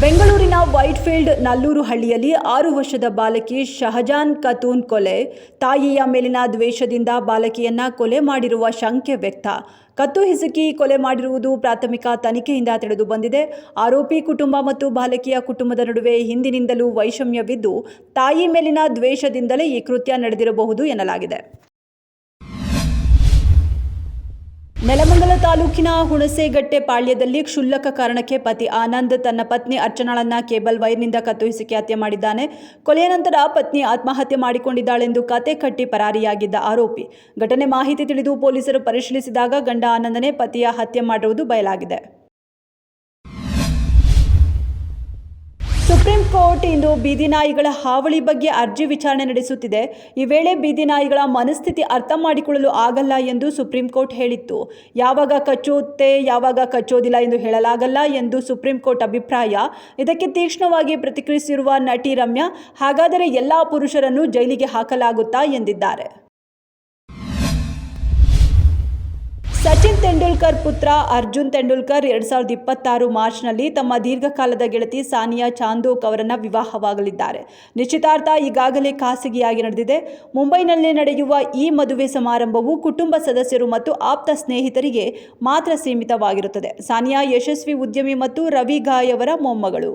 ಬೆಂಗಳೂರಿನ ವೈಟ್ಫೀಲ್ಡ್ ನಲ್ಲೂರು ಹಳ್ಳಿಯಲ್ಲಿ 6 ವರ್ಷದ ಬಾಲಕಿ ಶಹಜಾನ್ ಖಾತೂನ್ ಕೊಲೆ. ತಾಯಿಯ ಮೇಲಿನ ದ್ವೇಷದಿಂದ ಬಾಲಕಿಯನ್ನ ಕೊಲೆ ಮಾಡಿರುವ ಶಂಕೆ ವ್ಯಕ್ತ. ಕತ್ತು ಹಿಸುಕಿ ಕೊಲೆ ಮಾಡಿರುವುದು ಪ್ರಾಥಮಿಕ ತನಿಖೆಯಿಂದ ತಿಳಿದು ಬಂದಿದೆ. ಆರೋಪಿ ಕುಟುಂಬ ಮತ್ತು ಬಾಲಕಿಯ ಕುಟುಂಬದ ನಡುವೆ ಹಿಂದಿನಿಂದಲೂ ವೈಷಮ್ಯವಿದ್ದು, ತಾಯಿ ಮೇಲಿನ ದ್ವೇಷದಿಂದಲೇ ಈ ಕೃತ್ಯ ನಡೆದಿರಬಹುದು ಎನ್ನಲಾಗಿದೆ. ನೆಲಮಂಗಲ ತಾಲೂಕಿನ ಹುಣಸೇಗಟ್ಟೆ ಪಾಳ್ಯದಲ್ಲಿ ಕ್ಷುಲ್ಲಕ ಕಾರಣಕ್ಕೆ ಪತಿ ಆನಂದ್ ತನ್ನ ಪತ್ನಿ ಅರ್ಚನಾಳನ್ನ ಕೇಬಲ್ ವೈರ್ನಿಂದ ಕತ್ತು ಹಿಸುಕಿ ಹತ್ಯೆ ಮಾಡಿದ್ದಾನೆ. ಕೊಲೆಯ ನಂತರ ಪತ್ನಿ ಆತ್ಮಹತ್ಯೆ ಮಾಡಿಕೊಂಡಿದ್ದಾಳೆಂದು ಕತೆ ಕಟ್ಟಿ ಪರಾರಿಯಾಗಿದ್ದ ಆರೋಪಿ. ಘಟನೆ ಮಾಹಿತಿ ತಿಳಿದು ಪೊಲೀಸರು ಪರಿಶೀಲಿಸಿದಾಗ ಗಂಡ ಆನಂದನೇ ಪತಿಯ ಹತ್ಯೆ ಮಾಡಿರುವುದು ಬಯಲಾಗಿದೆ. ಸುಪ್ರೀಂ ಕೋರ್ಟ್ ಇಂದು ಬೀದಿ ನಾಯಿಗಳ ಹಾವಳಿ ಬಗ್ಗೆ ಅರ್ಜಿ ವಿಚಾರಣೆ ನಡೆಸುತ್ತಿದೆ. ಈ ವೇಳೆ ಬೀದಿ ನಾಯಿಗಳ ಮನಸ್ಥಿತಿ ಅರ್ಥ ಮಾಡಿಕೊಳ್ಳಲು ಆಗಲ್ಲ ಎಂದು ಸುಪ್ರೀಂ ಕೋರ್ಟ್ ಹೇಳಿತ್ತು. ಯಾವಾಗ ಕಚ್ಚುತ್ತೆ, ಯಾವಾಗ ಕಚ್ಚೋದಿಲ್ಲ ಎಂದು ಹೇಳಲಾಗಲ್ಲ ಎಂದು ಸುಪ್ರೀಂ ಕೋರ್ಟ್ ಅಭಿಪ್ರಾಯ. ಇದಕ್ಕೆ ತೀಕ್ಷ್ಣವಾಗಿ ಪ್ರತಿಕ್ರಿಯಿಸಿರುವ ನಟಿ ರಮ್ಯಾ, ಹಾಗಾದರೆ ಎಲ್ಲಾ ಪುರುಷರನ್ನು ಜೈಲಿಗೆ ಹಾಕಲಾಗುತ್ತಾ ಎಂದಿದ್ದಾರೆ. ಸಚಿನ್ ತೆಂಡೂಲ್ಕರ್ ಪುತ್ರ ಅರ್ಜುನ್ ತೆಂಡೂಲ್ಕರ್ 2026 ಮಾರ್ಚ್ನಲ್ಲಿ ತಮ್ಮ ದೀರ್ಘಕಾಲದ ಗೆಳತಿ ಸಾನಿಯಾ ಚಾಂದೋಕ್ ಅವರನ್ನ ವಿವಾಹವಾಗಲಿದ್ದಾರೆ. ನಿಶ್ಚಿತಾರ್ಥ ಈಗಾಗಲೇ ಖಾಸಗಿಯಾಗಿ ನಡೆದಿದೆ. ಮುಂಬೈನಲ್ಲಿ ನಡೆಯುವ ಈ ಮದುವೆ ಸಮಾರಂಭವು ಕುಟುಂಬ ಸದಸ್ಯರು ಮತ್ತು ಆಪ್ತ ಸ್ನೇಹಿತರಿಗೆ ಮಾತ್ರ ಸೀಮಿತವಾಗಿರುತ್ತದೆ. ಸಾನಿಯಾ ಯಶಸ್ವಿ ಉದ್ಯಮಿ ಮತ್ತು ರವಿ ಗಾಯ್ ಅವರ ಮೊಮ್ಮಗಳು.